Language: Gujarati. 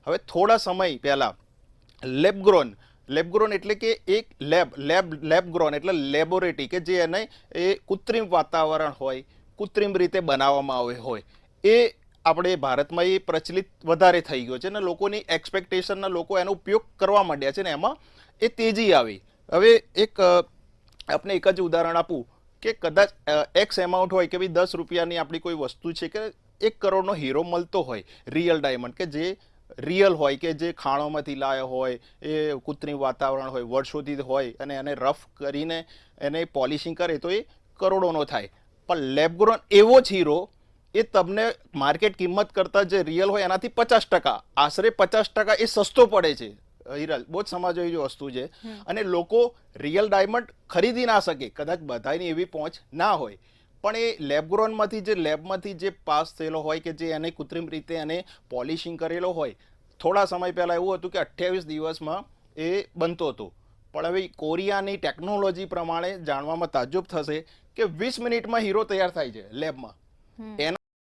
હવે થોડા સમય પહેલાં લેબગ્રોન એટલે કે એક લેબગ્રોન એટલે લેબોરેટરી કે જે એને એ કૃત્રિમ વાતાવરણ હોય, કૃત્રિમ રીતે બનાવવામાં આવે હોય, એ આપણે ભારતમાં એ પ્રચલિત વધારે થઈ ગયો છે ને લોકોની એક્સપેક્ટેશનના લોકો એનો ઉપયોગ કરવા માંડ્યા છે ને એમાં એ તેજી આવી. હવે આપણે એક જ ઉદાહરણ આપું કે કદાચ એક્સ એમાઉન્ટ હોય કે ભાઈ 10 રૂપિયાની આપણી કોઈ વસ્તુ છે કે 1 કરોડનો હીરો મળતો હોય, રિયલ ડાયમંડ કે જે રિયલ હોય કે જે ખાણોમાંથી લાયો હોય, એ કૃત્રિમ વાતાવરણ હોય, વર્ષોથી હોય અને એને રફ કરીને એને પોલિશિંગ કરે તો એ કરોડોનો થાય. પણ લેબગ્રોન એવો જ હીરો એ તમને માર્કેટ કિંમત કરતાં જે રિયલ હોય એનાથી 50%, આશરે 50% એ સસ્તો પડે છે. હિરલ, બહુ જ સમજવા જેવી વસ્તુ છે. અને લોકો રિયલ ડાયમંડ ખરીદી ના શકે, કદાચ બધાની એવી પહોંચ ના હોય, પણ એ લેબગ્રોનમાંથી જે લેબમાંથી જે પાસ થયેલો હોય કે જે એને કૃત્રિમ રીતે એને પોલિશિંગ કરેલો હોય, થોડા સમય પહેલાં એવું હતું કે 28 દિવસમાં એ બનતો હતો. પણ હવે કોરિયાની ટેકનોલોજી પ્રમાણે જાણવામાં તાજ્જુબ થશે કે 20 મિનિટમાં હીરો તૈયાર થાય છે લેબમાં. એના